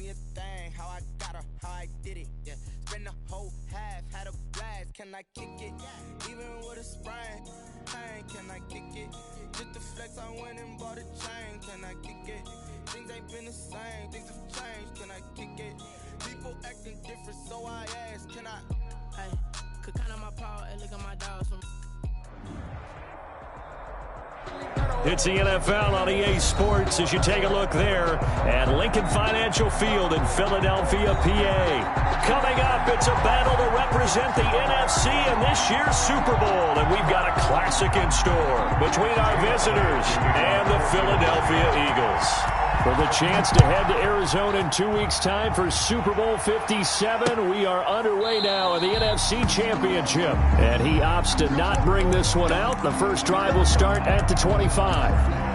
me a thing, how I got her, how I did it, yeah. Spend the whole half, had a blast, can I kick it? Even with a sprain, pain, can I kick it? Just the flex, I went and bought a chain, can I kick it? Things ain't been the same, things have changed, can I kick it? People acting different, so I ask, can I? Hey, could count on my power and look at my dogs from. It's the NFL on EA Sports as you take a look there at Lincoln Financial Field in Philadelphia, PA. Coming up, it's a battle to represent the NFC in this year's Super Bowl, and we've got a classic in store between our visitors and the Philadelphia Eagles. For the chance to head to Arizona in 2 weeks' time for Super Bowl 57, we are underway now in the NFC Championship. And he opts to not bring this one out. The first drive will start at the 25.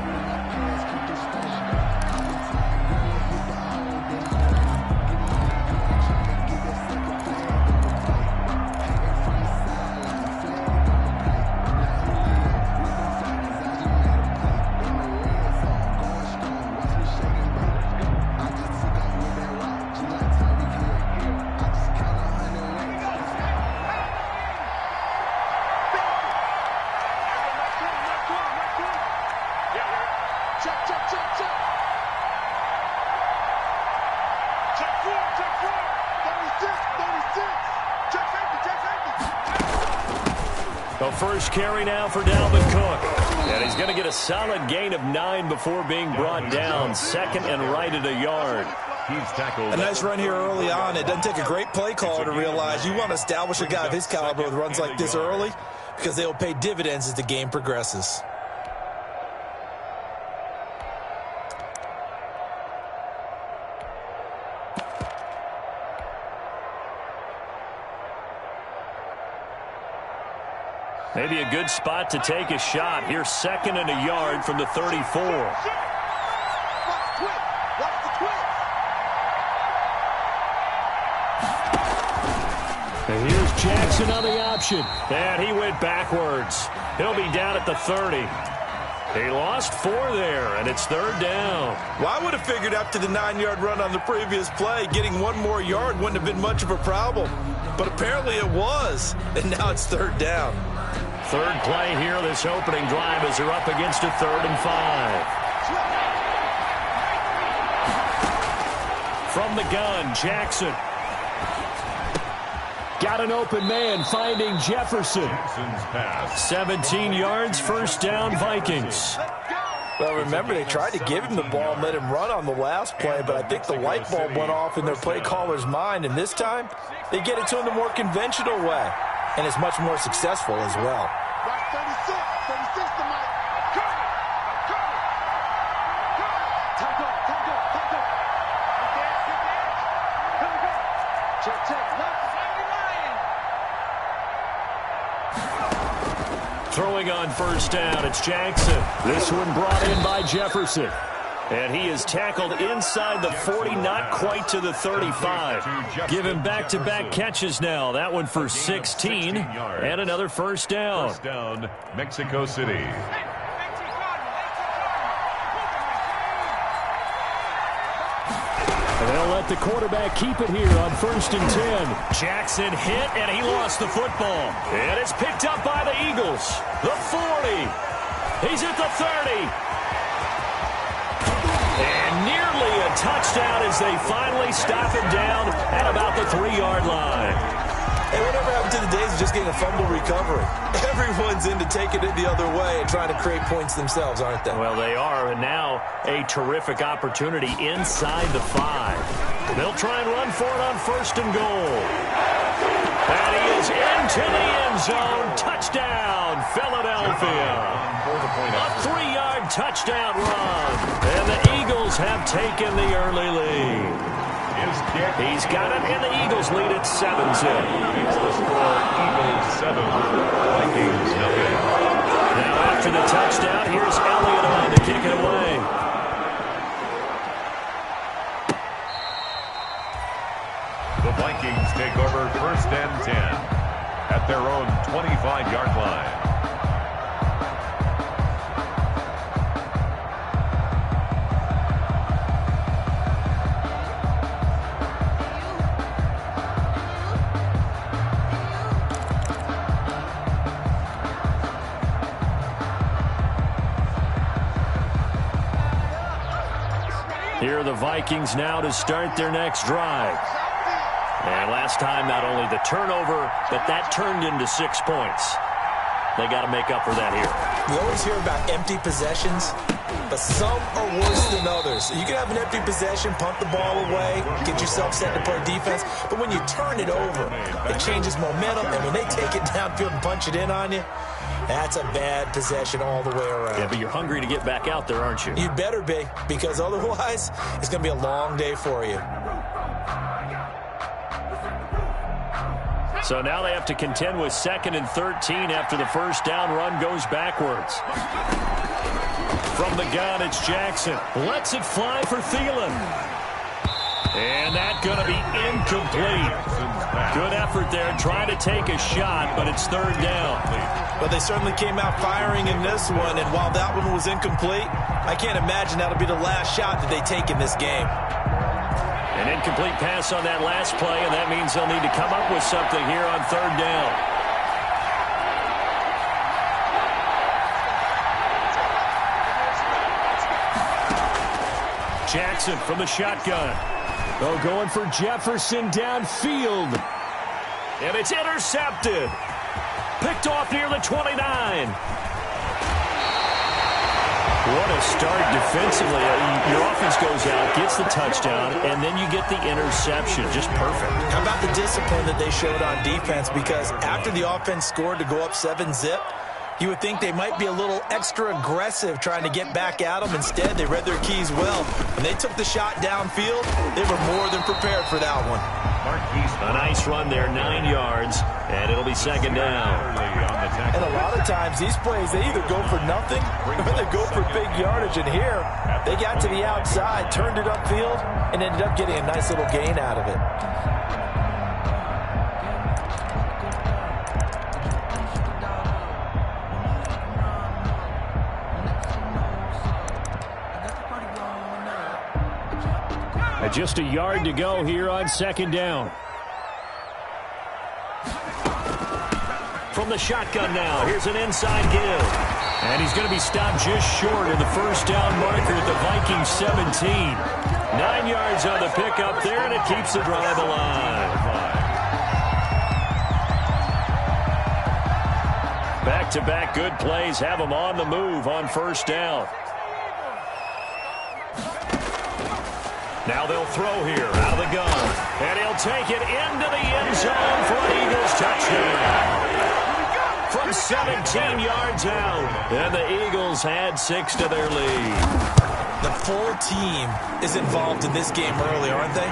The first carry now for Dalvin Cook. And he's going to get a solid gain of 9 before being brought down. Second and right at a yard. He's tackled. A nice run here early on. It doesn't take a great play caller to realize you want to establish a guy of his caliber with runs like this early because they will pay dividends as the game progresses. Maybe a good spot to take a shot. Here's second and a yard from the 34. And here's Jackson on the option. And he went backwards. He'll be down at the 30. He lost 4 there, and it's third down. Well, I would have figured after the 9-yard run on the previous play, getting 1 more yard wouldn't have been much of a problem. But apparently it was, and now it's third down. Third play here, this opening drive as they're up against a 3rd and 5. From the gun, Jackson. Got an open man, finding Jefferson. 17 yards, first down, Vikings. Well, remember, they tried to give him the ball and let him run on the last play, but I think the light bulb went off in their play caller's mind, and this time, they get it to him the more conventional way, and it's much more successful as well. 36 to Mike. Throwing on first down, it's Jackson. This one brought in by Jefferson. And he is tackled inside the 40, not quite to the 35. Give him back-to-back catches now. That one for 16, and another first down. First down, Mexico City. And they'll let the quarterback keep it here on 1st and 10. Jackson hit, and he lost the football. And it's picked up by the Eagles. The 40. He's at the 30. And nearly a touchdown as they finally stop him down at about the 3-yard line. Hey, whatever happened to the days of just getting a fumble recovery? Everyone's into taking it the other way and trying to create points themselves, aren't they? Well, they are, and now a terrific opportunity inside the 5. They'll try and run for it on 1st and goal. And he is into the end zone. Touchdown, Philadelphia. A 3-yard touchdown run. And the Eagles have taken the early lead. He's got it, and the Eagles lead at 7-0. It's the score, Eagles 7, Vikings 0. Now after the touchdown, here's Elliott on to kick it away. The Vikings take over 1st and 10 at their own 25-yard line. Here are the Vikings now to start their next drive. And last time, not only the turnover, but that turned into 6 points. They got to make up for that here. We always hear about empty possessions, but some are worse than others. You can have an empty possession, punt the ball away, get yourself set to play defense, but when you turn it over, it changes momentum, and when they take it downfield and punch it in on you, that's a bad possession all the way around. Yeah, but you're hungry to get back out there, aren't you? You better be, because otherwise, it's going to be a long day for you. So now they have to contend with 2nd and 13 after the first down run goes backwards. From the gun, it's Jackson. Lets it fly for Thielen. And that's going to be incomplete. Good effort there, trying to take a shot, but it's 3rd down. But they certainly came out firing in this one, and while that one was incomplete, I can't imagine that'll be the last shot that they take in this game. An incomplete pass on that last play, and that means they'll need to come up with something here on 3rd down. Jackson from the shotgun. Oh, going for Jefferson downfield. And it's intercepted. Picked off near the 29. What a start defensively. Your offense goes out, gets the touchdown, and then you get the interception. Just perfect. How about the discipline that they showed on defense? Because after the offense scored to go up 7-zip, you would think they might be a little extra aggressive trying to get back at them. Instead, they read their keys well. When they took the shot downfield, they were more than prepared for that one. A nice run there, 9 yards, and it'll be 2nd down. And a lot of times, these plays, they either go for nothing or they go for big yardage. And here, they got to the outside, turned it upfield, and ended up getting a nice little gain out of it. Just a yard to go here on 2nd down. From the shotgun now, here's an inside give. And he's going to be stopped just short of the first down marker at the Vikings 17. 9 yards on the pickup there, and it keeps the drive alive. Back-to-back good plays have them on the move on first down. Now they'll throw here out of the gun. And he'll take it into the end zone for an Eagles touchdown. From 17 yards out. And the Eagles add 6 to their lead. The full team is involved in this game early, aren't they?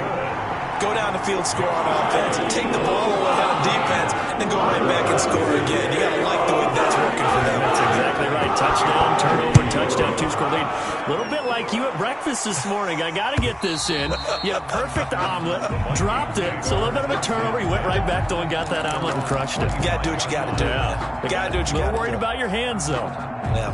Go down the field, score on offense, take the ball away on defense, then go right back and score again. You got to like the way that's working for them. That's exactly right. Touchdown, turnover, touchdown, 2-score lead. A little bit like you at breakfast this morning. I got to get this in. You had a perfect omelet, dropped it, so a little bit of a turnover. You went right back, though, and got that omelet and crushed it. You got to do what you got to do. Yeah. You got to do what you got to do. A little worried about your hands, though. Yeah.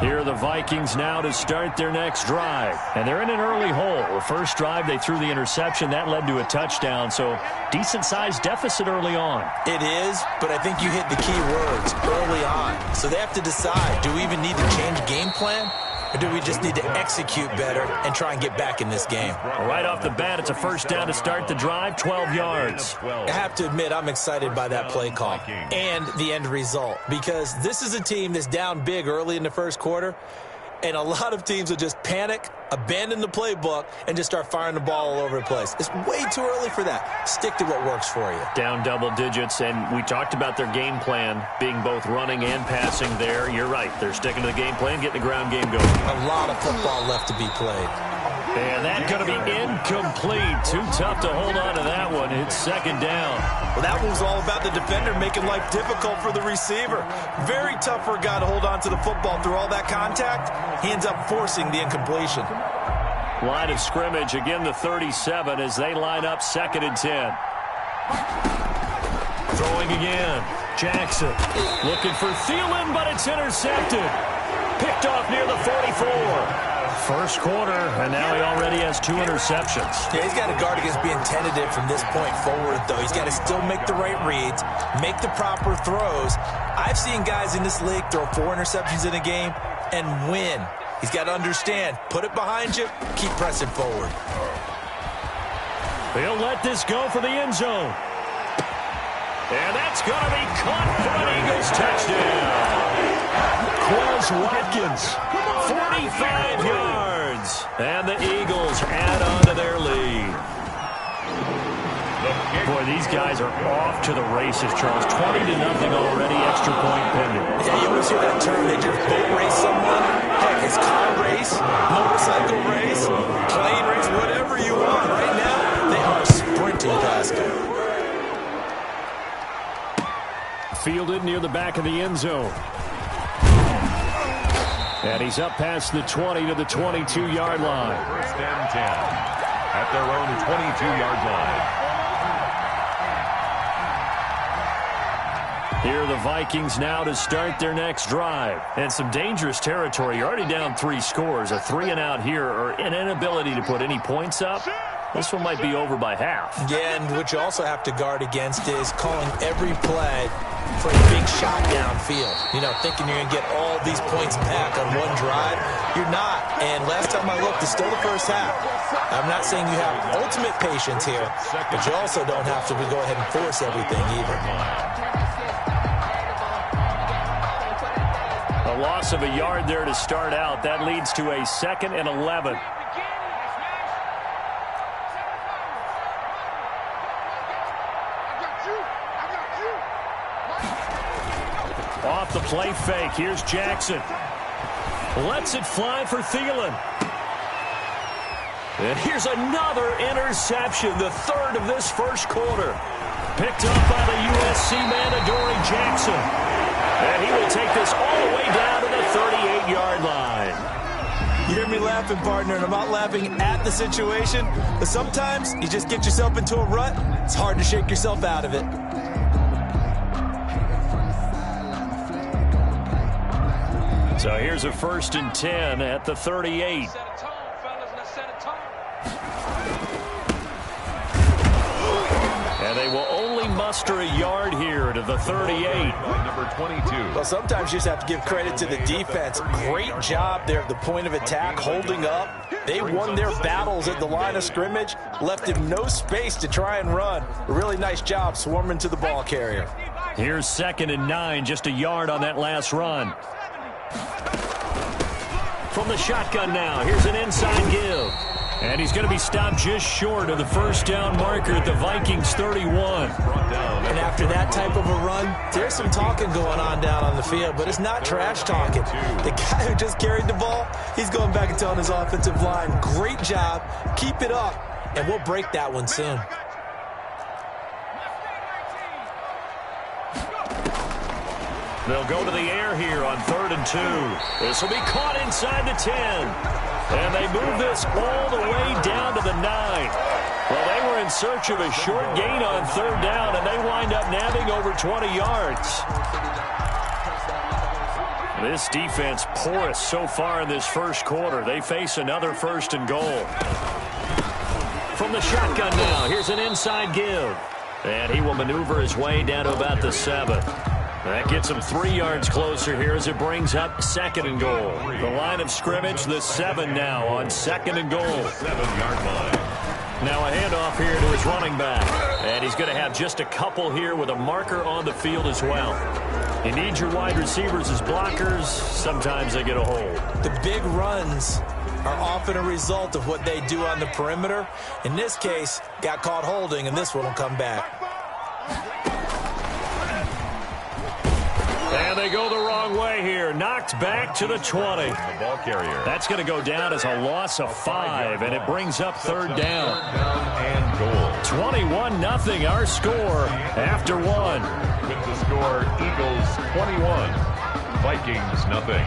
Here are the Vikings now to start their next drive. And they're in an early hole. The first drive, they threw the interception. That led to a touchdown. So decent-sized deficit early on. It is, but I think you hit the key words early on. So they have to decide, do we even need to change game plan? Or do we just need to execute better and try and get back in this game? Well, right off the bat, it's a first down to start the drive, 12 yards. I have to admit, I'm excited by that play call and the end result, because this is a team that's down big early in the first quarter, and a lot of teams will just panic, abandon the playbook, and just start firing the ball all over the place. It's way too early for that. Stick to what works for you. Down double digits, and we talked about their game plan being both running and passing there. You're right. They're sticking to the game plan, getting the ground game going. A lot of football left to be played. And that's going to be incomplete. Too tough to hold on to that one. It's 2nd down. Well, that one was all about the defender making life difficult for the receiver. Very tough for a guy to hold on to the football through all that contact. He ends up forcing the incompletion. Line of scrimmage, again the 37 as they line up 2nd and 10. Throwing again. Jackson looking for Thielen, but it's intercepted. Picked off near the 44. First quarter, and now he already has 2 interceptions. Yeah, he's got to guard against being tentative from this point forward, though. He's got to still make the right reads, make the proper throws. I've seen guys in this league throw 4 interceptions in a game and win. He's got to understand, put it behind you, keep pressing forward. He'll let this go for the end zone. And that's going to be caught for an Eagles touchdown. Quez Watkins, 45 yards. And the Eagles add on to their lead. Boy, these guys are off to the races, Charles. 20-0 already, extra point pending. Yeah, you always hear that term. They just boat race someone. Heck, it's car race, motorcycle race, plane race, whatever you want. Right now, they are sprinting past it. Fielded near the back of the end zone. And he's up past the 20 to the 22-yard line. First and 10 at their own 22-yard line. Here are the Vikings now to start their next drive. And some dangerous territory. You're already down 3 scores. A 3-and-out here, or an inability to put any points up. This one might be over by half. Yeah, and what you also have to guard against is calling every play for a big shot downfield. You know, thinking you're going to get all these points back on one drive. You're not. And last time I looked, it's still the first half. I'm not saying you have ultimate patience here, but you also don't have to go ahead and force everything either. A loss of a yard there to start out. That leads to a 2nd and 11. Off the play fake. Here's Jackson. Lets it fly for Thielen. And here's another interception, the 3rd of this first quarter. Picked up by the USC man, Adoree Jackson. And he will take this all the way down to the 38-yard line. You hear me laughing, partner, and I'm not laughing at the situation, but sometimes you just get yourself into a rut. It's hard to shake yourself out of it. So here's a 1st and 10 at the 38. And they will only muster a yard here to the 38. Number 22. Well, sometimes you just have to give credit to the defense. Great job there at the point of attack, holding up. They won their battles at the line of scrimmage, left him no space to try and run. A really nice job swarming to the ball carrier. Here's 2nd and 9, just a yard on that last run. From the shotgun now, here's an inside give. And he's going to be stopped just short of the first down marker at the Vikings 31. And after that type of a run, there's some talking going on down on the field, but it's not trash talking. The guy who just carried the ball, he's going back and telling his offensive line, great job, keep it up, and we'll break that one soon. They'll go to the air here on 3rd and 2. This will be caught inside the 10. And they move this all the way down to the 9. Well, they were in search of a short gain on 3rd down, and they wind up nabbing over 20 yards. This defense porous so far in this first quarter. They face another 1st and goal. From the shotgun now, here's an inside give. And he will maneuver his way down to about the 7. That gets him 3 yards closer here as it brings up 2nd and goal. The line of scrimmage, the 7 now on 2nd and goal. 7-yard line. Now a handoff here to his running back. And he's going to have just a couple here with a marker on the field as well. You need your wide receivers as blockers. Sometimes they get a hold. The big runs are often a result of what they do on the perimeter. In this case, got caught holding, and this one will come back. And they go the wrong way here. Knocked back to the 20. The ball carrier. That's going to go down as a loss of 5, and it brings up 3rd down. And goal. 21-0 our score after 1. With the score, Eagles 21, Vikings nothing.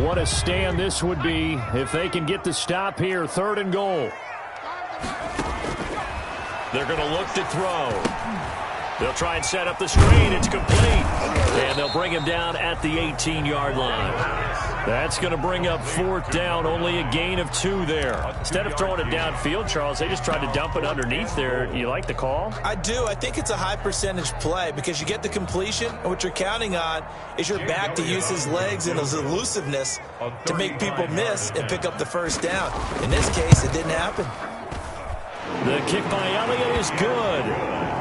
What a stand this would be if they can get the stop here. 3rd and goal. They're going to look to throw. They'll try and set up the screen. It's complete. And they'll bring him down at the 18-yard line. That's going to bring up 4th down. Only a gain of 2 there. Instead of throwing it downfield, Charles, they just tried to dump it underneath there. You like the call? I do. I think it's a high percentage play because you get the completion, and what you're counting on is your back to use his legs and his elusiveness to make people miss and pick up the 1st down. In this case, it didn't happen. The kick by Elliott is good.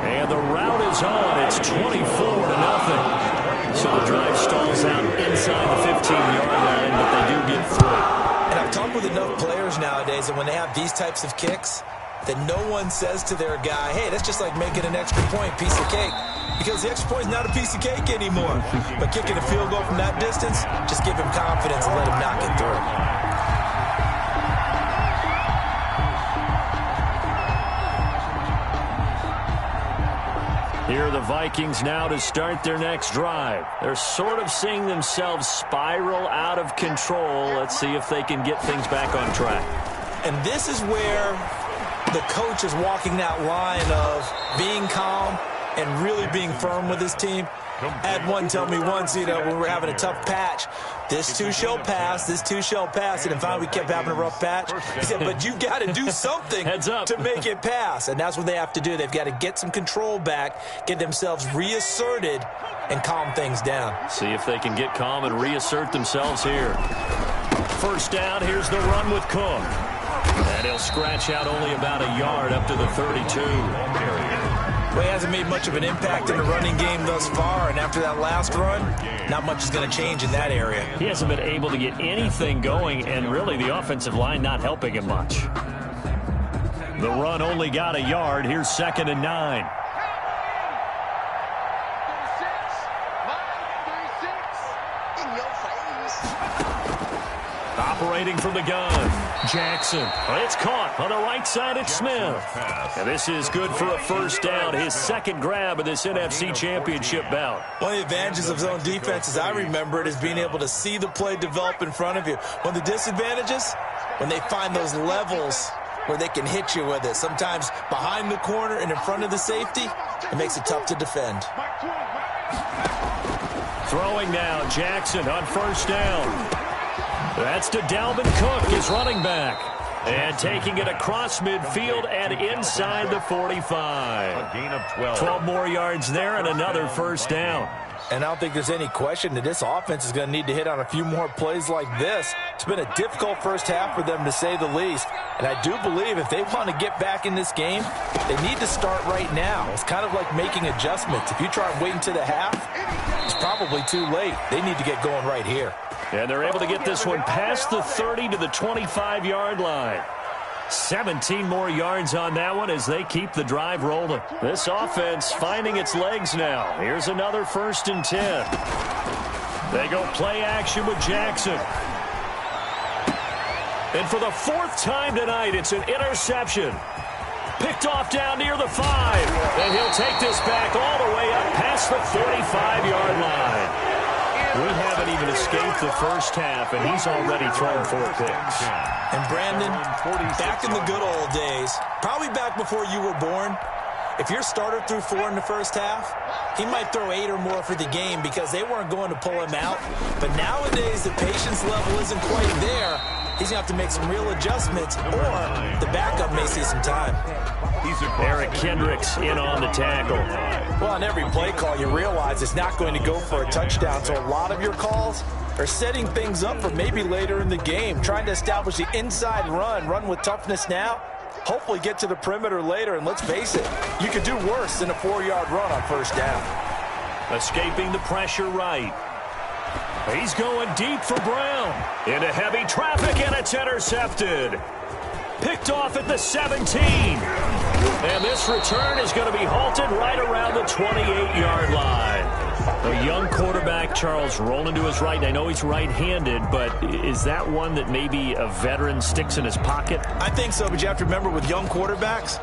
And the route is on. It's 24-0. So the drive stalls out inside the 15-yard line, but they do get through. And I've talked with enough players nowadays that when they have these types of kicks, that no one says to their guy, hey, that's just like making an extra point, piece of cake. Because the extra point is not a piece of cake anymore. But kicking a field goal from that distance, just give him confidence and let him knock it through. Here are the Vikings now to start their next drive. They're sort of seeing themselves spiral out of control. Let's see if they can get things back on track. And this is where the coach is walking that line of being calm and really being firm with his team. I had one tell me once, when we were having a tough patch, this too shall pass, this too shall pass. And finally we kept having a rough patch. He said, but you got to do something to make it pass. And that's what they have to do. They've got to get some control back, get themselves reasserted, and calm things down. See if they can get calm and reassert themselves here. 1st down, here's the run with Cook. And he'll scratch out only about a yard up to the 32. Well, he hasn't made much of an impact in the running game thus far, and after that last run, not much is going to change in that area. He hasn't been able to get anything going, and really the offensive line not helping him much. The run only got a yard. Here's 2nd and 9. Operating from the gun, Jackson. It's caught on the right side. It's Smith. And this is good for a 1st down. His 2nd grab of this NFC Championship bout. One of the advantages of zone defense, as I remember it, is being able to see the play develop in front of you. One of the disadvantages, when they find those levels where they can hit you with it. Sometimes behind the corner and in front of the safety, it makes it tough to defend. Throwing now, Jackson on 1st down. That's to Dalvin Cook, his running back. And taking it across midfield and inside the 45. A gain of 12. 12 more yards there and another 1st down. And I don't think there's any question that this offense is going to need to hit on a few more plays like this. It's been a difficult 1st half for them, to say the least. And I do believe if they want to get back in this game, they need to start right now. It's kind of like making adjustments. If you try and wait until the half, it's probably too late. They need to get going right here. And they're able to get this one past the 30 to the 25-yard line. 17 more yards on that one as they keep the drive rolling. This offense finding its legs now. Here's another 1st and 10. They go play action with Jackson. And for the 4th time tonight, it's an interception. Picked off down near the 5. And he'll take this back all the way up past the 45-yard line. We haven't even escaped the 1st half, and he's already thrown 4 picks. And Brandon, back in the good old days, probably back before you were born, if your starter threw 4 in the 1st half, he might throw 8 or more for the game because they weren't going to pull him out. But nowadays, the patience level isn't quite there. He's going to have to make some real adjustments, or the backup may see some time. Eric Kendricks in on the tackle. Well, on every play call, you realize it's not going to go for a touchdown, so a lot of your calls are setting things up for maybe later in the game, trying to establish the inside run with toughness now, hopefully get to the perimeter later, and let's face it, you could do worse than a 4-yard run on 1st down. Escaping the pressure right. He's going deep for Brown. Into heavy traffic, and it's intercepted. Picked off at the 17. And this return is going to be halted right around the 28-yard line. A young quarterback, Charles, rolling to his right. I know he's right-handed, but is that one that maybe a veteran sticks in his pocket? I think so, but you have to remember with young quarterbacks,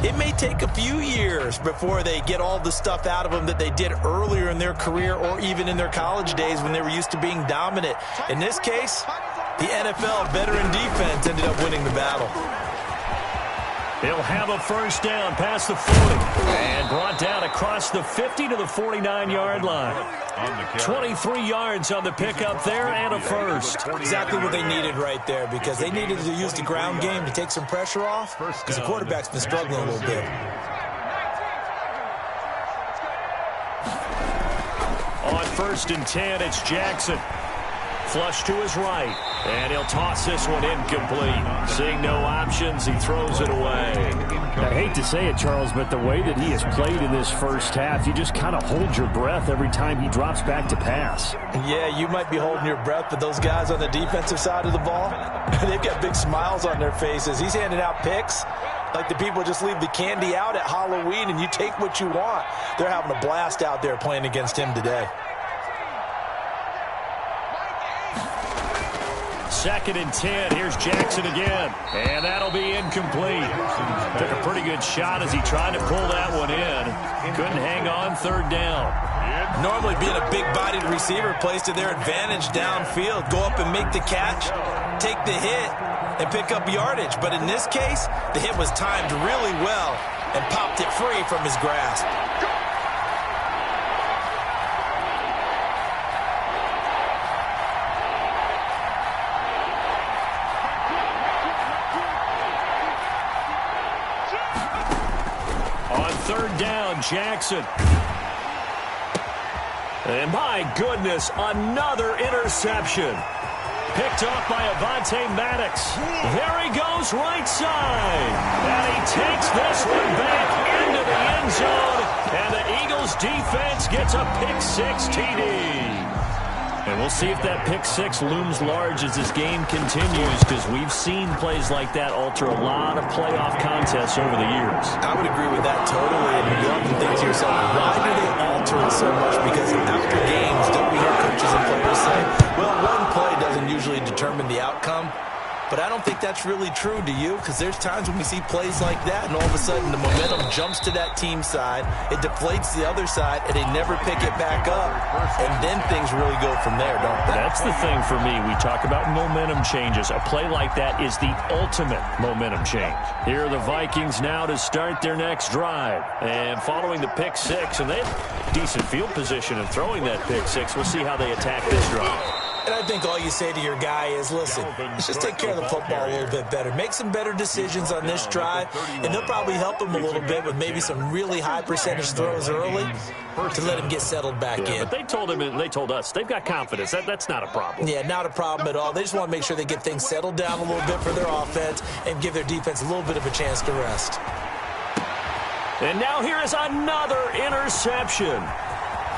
it may take a few years before they get all the stuff out of them that they did earlier in their career or even in their college days when they were used to being dominant. In this case, the NFL veteran defense ended up winning the battle. He'll have a first down past the 40 and brought down across the 50 to the 49-yard line. 23 yards on the pickup there and a first. Exactly what they needed right there, because they needed to use the ground game to take some pressure off, because the quarterback's been struggling a little bit. On 1st and 10, it's Jackson. Flush to his right, and he'll toss this one incomplete. Seeing no options, he throws it away. I hate to say it, Charles, but the way that he has played in this first half, you just kind of hold your breath every time he drops back to pass. Yeah, you might be holding your breath, but those guys on the defensive side of the ball, they've got big smiles on their faces. He's handing out picks like the people just leave the candy out at Halloween and you take what you want. They're having a blast out there playing against him today. 2nd and 10. Here's Jackson again. And that'll be incomplete. Took a pretty good shot as he tried to pull that one in. Couldn't hang on 3rd down. Normally being a big-bodied receiver plays to their advantage downfield. Go up and make the catch, take the hit, and pick up yardage. But in this case, the hit was timed really well and popped it free from his grasp. On 3rd down, Jackson. And my goodness, another interception. Picked off by Avonte Maddox. There he goes, right side. And he takes this one back into the end zone. And the Eagles defense gets a pick-6 TD. And we'll see if that pick-6 looms large as this game continues, because we've seen plays like that alter a lot of playoff contests over the years. I would agree with that totally. And you often think to yourself, why do they alter it so much? Because after games, don't we hear coaches and players say, well, one play doesn't usually determine the outcome. But I don't think that's really true, do you? Because there's times when we see plays like that, and all of a sudden the momentum jumps to that team side, it deflates the other side, and they never pick it back up. And then things really go from there, don't they? That's the thing for me. We talk about momentum changes. A play like that is the ultimate momentum change. Here are the Vikings now to start their next drive. And following the pick-6, and they have decent field position in throwing that pick-6. We'll see how they attack this drive. And I think all you say to your guy is, listen, let's just take care of the football a little bit better. Make some better decisions on this drive, and they'll probably help him a little bit with maybe some really high percentage throws early to let him get settled back in. But they told him, and they told us, they've got confidence. That's not a problem. Yeah, not a problem at all. They just want to make sure they get things settled down a little bit for their offense and give their defense a little bit of a chance to rest. And now here is another interception.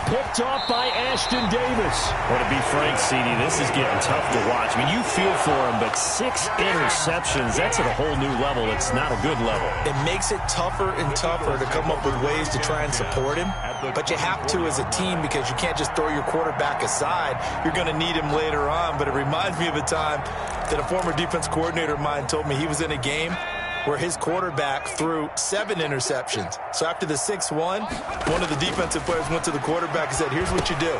Picked off by Ashton Davis. Well, to be frank, CD, this is getting tough to watch. I mean, you feel for him, but 6 interceptions, that's at a whole new level. It's not a good level. It makes it tougher and tougher to come up with ways to try and support him. But you have to as a team, because you can't just throw your quarterback aside. You're going to need him later on. But it reminds me of a time that a former defense coordinator of mine told me he was in a game where his quarterback threw 7 interceptions. So after the 6th one of the defensive players went to the quarterback and said, here's what you do.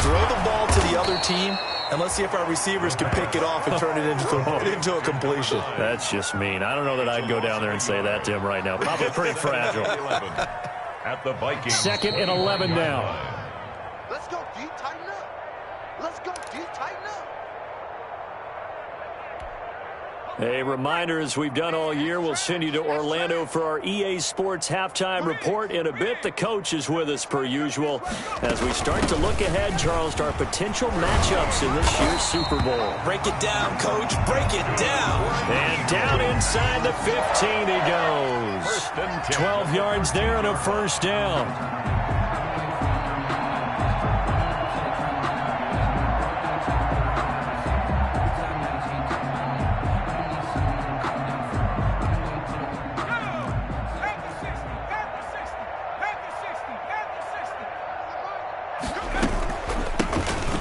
Throw the ball to the other team, and let's see if our receivers can pick it off and turn it into a completion. That's just mean. I don't know that I'd go down there and say that to him right now. Probably pretty fragile. At the Vikings. 2nd and 11 now. Let's go deep, tighten up. Let's go deep, tighten up. A reminder, as we've done all year, we'll send you to Orlando for our EA Sports halftime report in a bit. The coach is with us per usual as we start to look ahead, Charles, to our potential matchups in this year's Super Bowl. Break it down, Coach. Break it down. And down inside the 15 he goes. 12 yards there and a first down.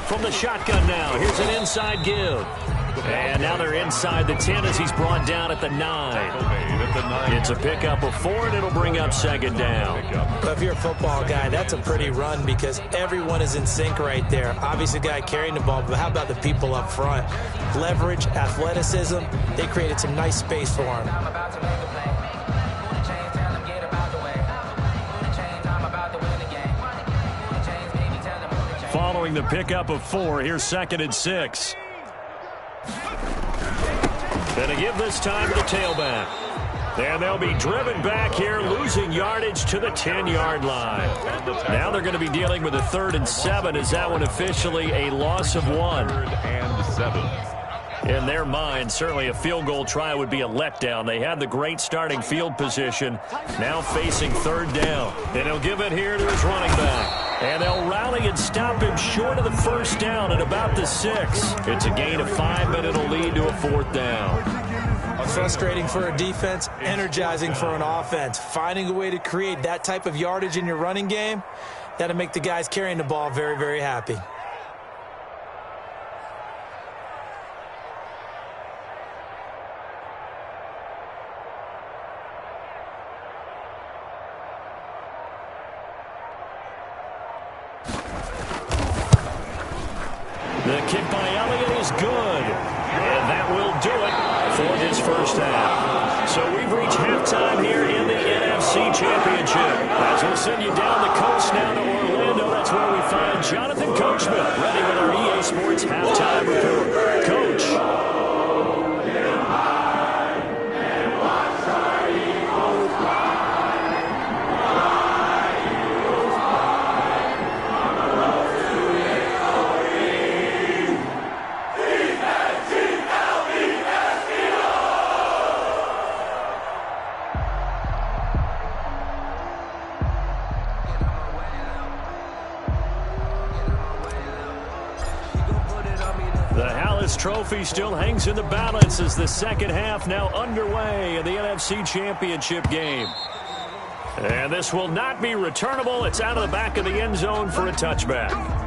From the shotgun now, here's an inside give. And now they're inside the 10 as he's brought down at the 9. It's a pickup of 4, and it'll bring up 2nd down. But if you're a football guy, that's a pretty run because everyone is in sync right there. Obviously, the guy carrying the ball, but how about the people up front? Leverage, athleticism, they created some nice space for him. following the pickup of 4. Here's 2nd and 6. And to give this time to the tailback. And they'll be driven back here, losing yardage to the 10-yard line. Now they're going to be dealing with a 3rd and 7. Is that one officially a loss of 1? 3rd and 7. In their mind, certainly a field goal try would be a letdown. They had the great starting field position, now facing 3rd down. And he'll give it here to his running back. And they'll rally and stop him short of the 1st down at about the 6. It's a gain of 5, but it'll lead to a 4th down. Frustrating for a defense, energizing for an offense. Finding a way to create that type of yardage in your running game, that'll make the guys carrying the ball very, very happy. The kick by Elliott is good. And that will do it for this first half. So we've reached halftime here in the NFC Championship. As we'll send you down the coast now to Orlando, that's where we find Jonathan Coachman ready with our EA Sports halftime report. Coach. Trophy still hangs in the balance as the second half now underway in the NFC Championship game. And this will not be returnable. It's out of the back of the end zone for a touchback.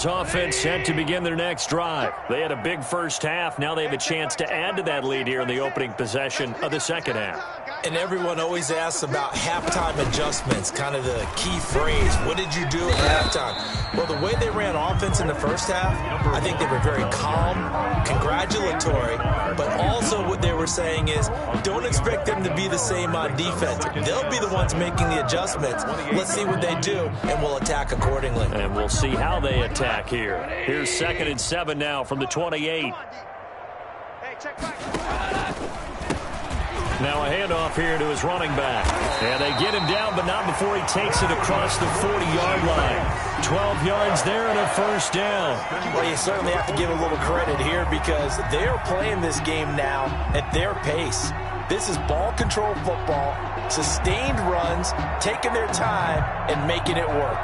Offense set to begin their next drive. They had a big first half. Now they have a chance to add to that lead here in the opening possession of the second half. And everyone always asks about halftime adjustments, kind of the key phrase. What did you do at halftime? Well, the way they ran offense in the first half, I think they were very calm, congratulatory, but also what they were saying is don't expect them to be the same on defense. They'll be the ones making the adjustments. Let's see what they do, and we'll attack accordingly. And we'll see how they attack here. Here's 2nd and 7 now from the 28. Now a handoff here to his running back. And they get him down, but not before he takes it across the 40-yard line. 12 yards there and a first down. Well, you certainly have to give a little credit here because they're playing this game now at their pace. This is ball control football, sustained runs, taking their time, and making it work.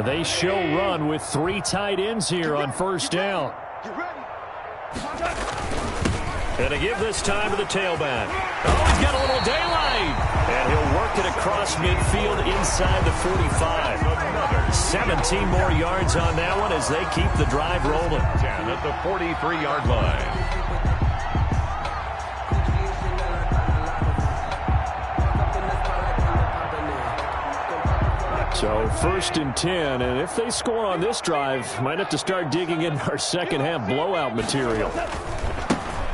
They show run with 3 tight ends here on first down. And to give this time to the tailback. Oh, he's got a little daylight. And he'll work it across midfield inside the 45. 17 more yards on that one as they keep the drive rolling. 10 at the 43-yard line. So 1st and 10, and if they score on this drive, might have to start digging in our second half blowout material.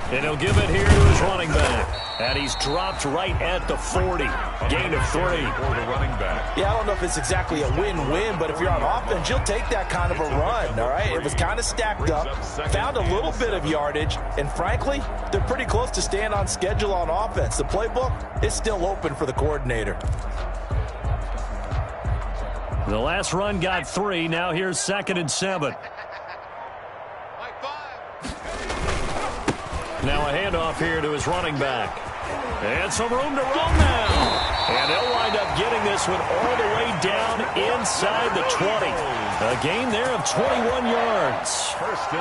And he'll give it here to his running back. And he's dropped right at the 40. Gain of 3. For the running back. Yeah, I don't know if it's exactly a win-win, but if you're on offense, you'll take that kind of a run, all right? It was kind of stacked up, found a little bit of yardage, and frankly, they're pretty close to staying on schedule on offense. The playbook is still open for the coordinator. The last run got 3. Now here's 2nd and 7. Now a handoff here to his running back. And some room to roam now. And they'll wind up getting this one all the way down inside the 20. A gain there of 21 yards.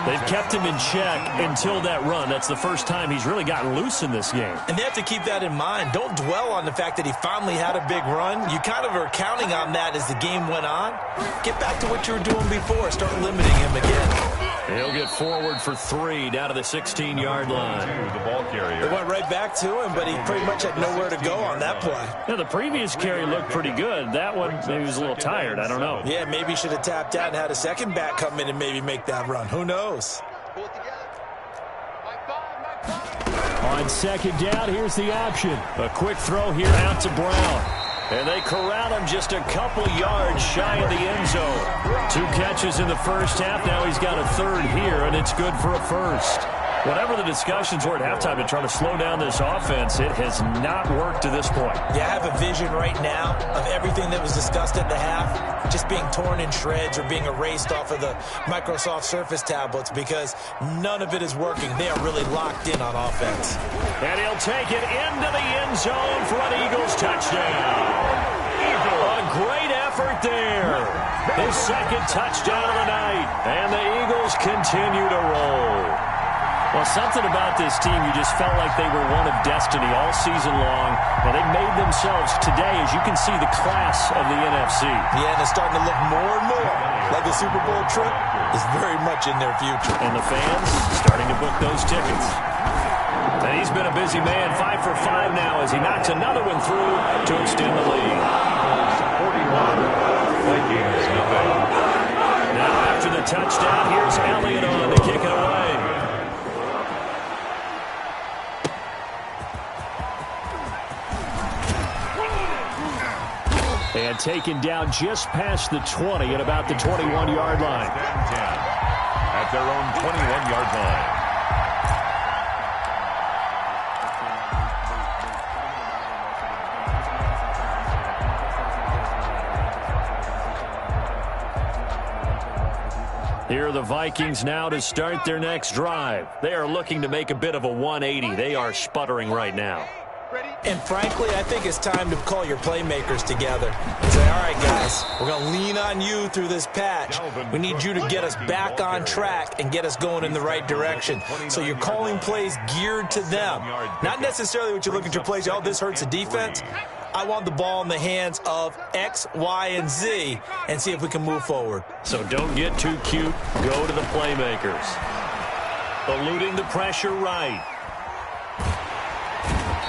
They've kept him in check until that run. That's the first time he's really gotten loose in this game. And they have to keep that in mind. Don't dwell on the fact that he finally had a big run. You kind of are counting on that as the game went on. Get back to what you were doing before. Start limiting him again. He'll get forward for 3 down to the 16-yard line. The ball carrier. It went right back to him, but he pretty much had nowhere to go on that play. Yeah, the previous carry looked pretty good. That one, maybe was a little tired. I don't know. Yeah, maybe he should have tapped out and had a second back come in and maybe make that run. Who knows? On second down, here's the option. A quick throw here out to Brown. And they corral him just a couple yards shy of the end zone. 2 catches in the first half. Now he's got a third here, and it's good for a first. Whatever the discussions were at halftime to try to slow down this offense, it has not worked to this point. Yeah, I have a vision right now of everything that was discussed at the half just being torn in shreds or being erased off of the Microsoft Surface tablets because none of it is working. They are really locked in on offense. And he'll take it into the end zone for an Eagles touchdown. A great effort there. His second touchdown of the night. And the Eagles continue to roll. Well, something about this team, you just felt like they were one of destiny all season long, and they made themselves today, as you can see, the class of the NFC. Yeah, and it's starting to look more and more like the Super Bowl trip is very much in their future. And the fans starting to book those tickets. And he's been a busy man, 5 for 5 now as he knocks another one through to extend the lead. 41, Vikings, nothing. Now after the touchdown, here's Elliott on to kick it away. And taken down just past the 20 at about the 21-yard line. At their own 21-yard line. Here are the Vikings now to start their next drive. They are looking to make a bit of a 180. They are sputtering right now. And frankly, I think it's time to call your playmakers together and say, all right, guys, we're going to lean on you through this patch. We need you to get us back on track and get us going in the right direction. So you're calling plays geared to them. Not necessarily what you look at your plays, oh, this hurts the defense. I want the ball in the hands of X, Y, and Z and see if we can move forward. So don't get too cute. Go to the playmakers. Eluding the pressure right.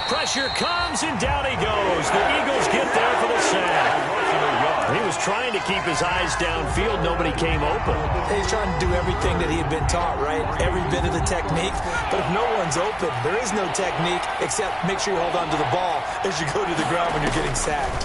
Pressure comes, and down he goes. The Eagles get there for the sack. He was trying to keep his eyes downfield. Nobody came open. He's trying to do everything that he had been taught, right? Every bit of the technique. But if no one's open, there is no technique except make sure you hold on to the ball as you go to the ground when you're getting sacked.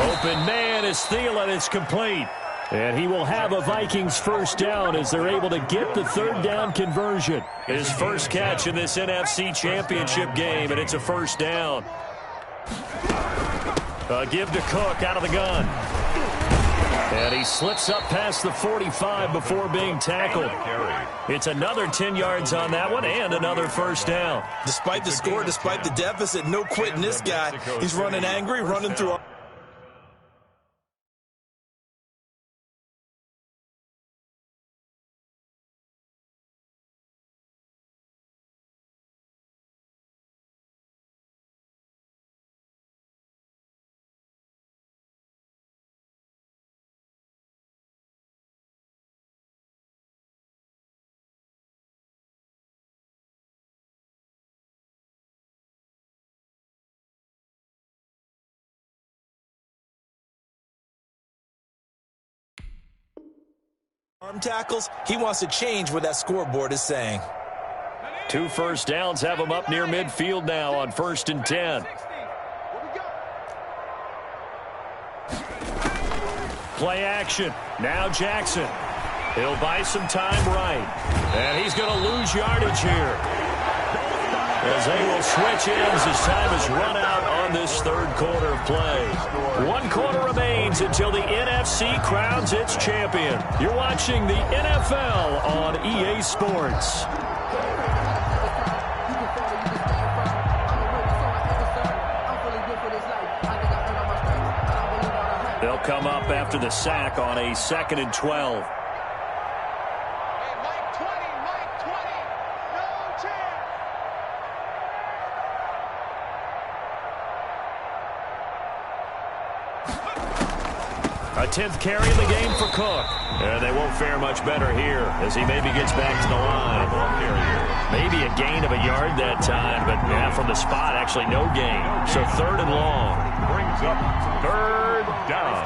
Open man is Thielen. It's complete. And he will have a Vikings first down as they're able to get the third down conversion. His first catch in this NFC Championship game, and it's a first down. Give to Cook out of the gun. And he slips up past the 45 before being tackled. It's another 10 yards on that one and another first down. Despite the score, despite the deficit, no quitting this guy. He's running angry, running through. Arm tackles, he wants to change what that scoreboard is saying. 2 first downs have him up near midfield now on 1st and 10. Play action. Now Jackson. He'll buy some time right. And he's going to lose yardage here. As they will switch ends as time is run out on this third quarter of play. 1 quarter remains until the NFC crowns its champion. You're watching the NFL on EA Sports. They'll come up after the sack on a 2nd and 12. A 10th carry in the game for Cook. And they won't fare much better here as he maybe gets back to the line. Maybe a gain of a yard that time, but from the spot, actually no gain. So 3rd and long. Brings up 3rd down.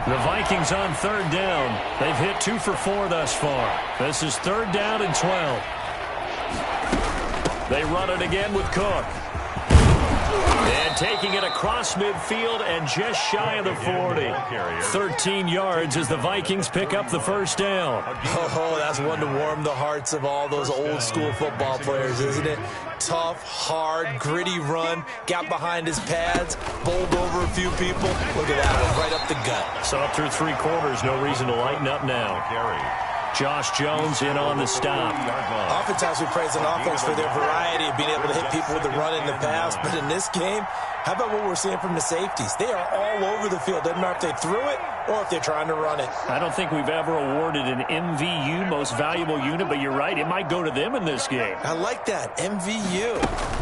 The Vikings on 3rd down. They've hit 2 for 4 thus far. This is 3rd down and 12. They run it again with Cook. And taking it across midfield and just shy of the 40. 13 yards as the Vikings pick up the 1st down. Oh, that's one to warm the hearts of all those old school football players, isn't it? Tough, hard, gritty run. Got behind his pads, bowled over a few people. Look at that one, right up the gut. So up through 3 quarters, no reason to lighten up now. Josh Jones in on the stop. Oftentimes we praise an offense for their variety of being able to hit people with the run in the pass, but in this game, how about what we're seeing from the safeties? They are all over the field. Doesn't matter if they threw it or if they're trying to run it. I don't think we've ever awarded an MVU, most valuable unit, but you're right, it might go to them in this game. I like that, MVU.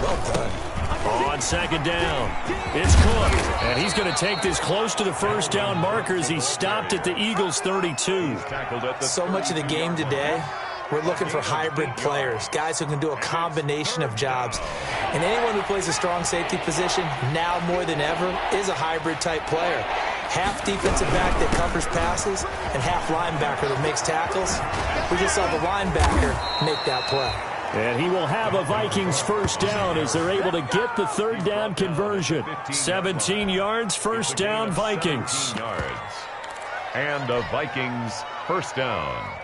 Well done. On 2nd down, it's Cook, and he's going to take this close to the 1st down marker as he stopped at the Eagles' 32. So much of the game today, we're looking for hybrid players, guys who can do a combination of jobs. And anyone who plays a strong safety position, now more than ever, is a hybrid-type player. Half defensive back that covers passes and half linebacker that makes tackles. We just saw the linebacker make that play. And he will have a Vikings 1st down as they're able to get the 3rd down conversion. 17 yards, 1st down, Vikings. And a Vikings 1st down.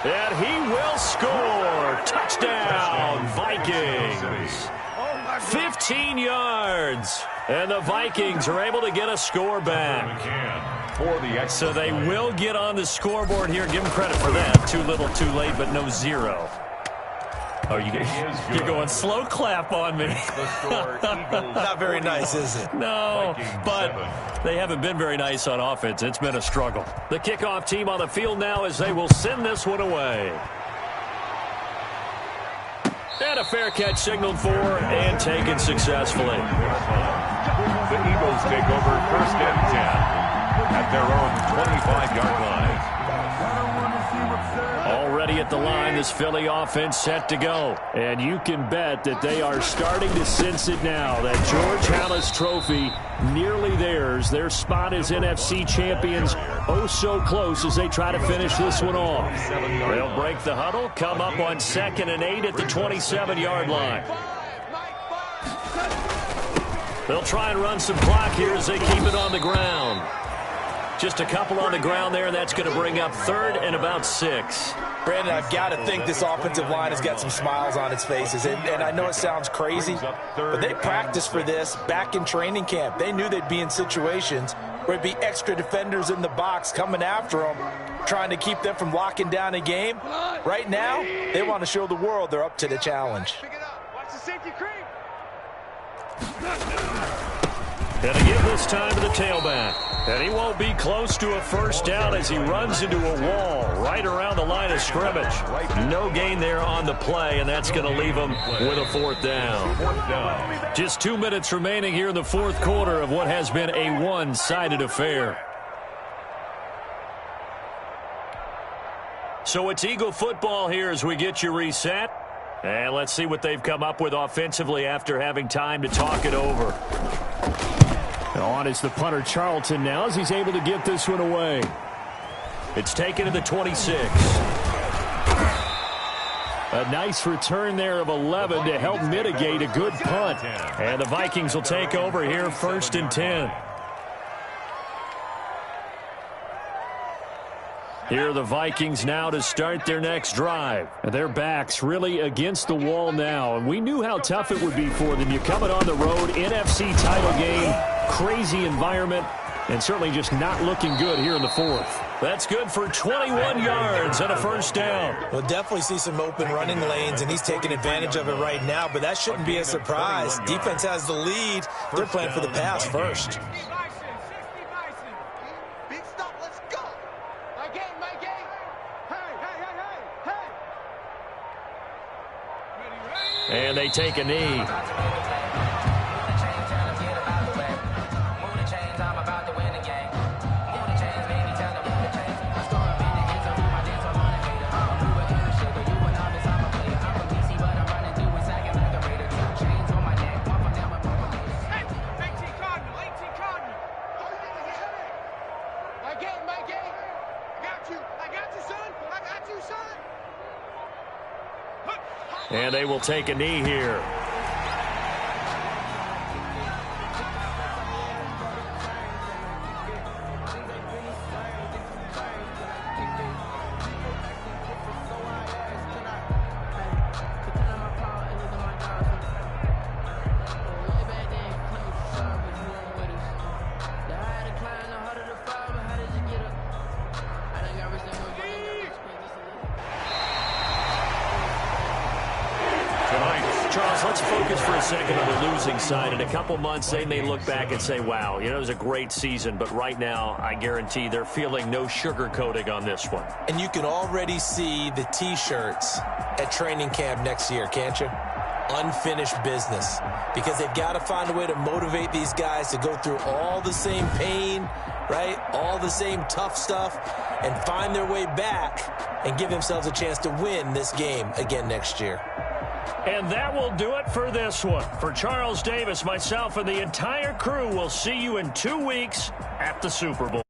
And he will score. Touchdown, Vikings. 15 yards. And the Vikings are able to get a score back. So they will get on the scoreboard here. Give them credit for that. Too little, too late, but no 0. Oh, you're going slow clap on me. Not very nice, is it? No, but they haven't been very nice on offense. It's been a struggle. The kickoff team on the field now as they will send this one away. And a fair catch signaled for and taken successfully. The Eagles take over 1st and 10 at their own 25-yard line. Already at the line, this Philly offense set to go. And you can bet that they are starting to sense it now. That George Halas trophy nearly theirs. Their spot as NFC champions oh so close as they try to finish this one off. They'll break the huddle, come up on 2nd and 8 at the 27-yard line. They'll try and run some clock here as they keep it on the ground. Just a couple on the ground there. That's going to bring up 3rd and about 6. Brandon, I've got to think this offensive line has got some smiles on its faces. And I know it sounds crazy, but they practiced for this back in training camp. They knew they'd be in situations where it'd be extra defenders in the box coming after them, trying to keep them from locking down a game. Right now, they want to show the world they're up to the challenge. Watch the safety creep. And to give this time to the tailback. And he won't be close to a 1st down as he runs into a wall right around the line of scrimmage. No gain there on the play, and that's going to leave him with a 4th down. Just 2 minutes remaining here in the 4th quarter of what has been a one-sided affair. So it's Eagle football here as we get you reset. And let's see what they've come up with offensively after having time to talk it over. On is the punter Charlton now as he's able to get this one away. It's taken to the 26. A nice return there of 11 to help mitigate a good punt. And the Vikings will take over here 1st and 10. Here are the Vikings now to start their next drive. Their backs really against the wall now. And we knew how tough it would be for them. You're coming on the road, NFC title game, crazy environment, and certainly just not looking good here in the 4th. That's good for 21 yards and a first down. We'll definitely see some open running lanes, and he's taking advantage of it right now, but that shouldn't be a surprise. Defense has the lead. They're playing for the pass first. Big stop, let's go. My game. Hey. And they take a knee. And they will take a knee here. Charles, let's focus for a second on the losing side. In a couple months, they may look back and say, wow, it was a great season. But right now, I guarantee they're feeling no sugarcoating on this one. And you can already see the T-shirts at training camp next year, can't you? Unfinished business. Because they've got to find a way to motivate these guys to go through all the same pain, right? All the same tough stuff, and find their way back and give themselves a chance to win this game again next year. And that will do it for this one. For Charles Davis, myself, and the entire crew, we'll see you in 2 weeks at the Super Bowl.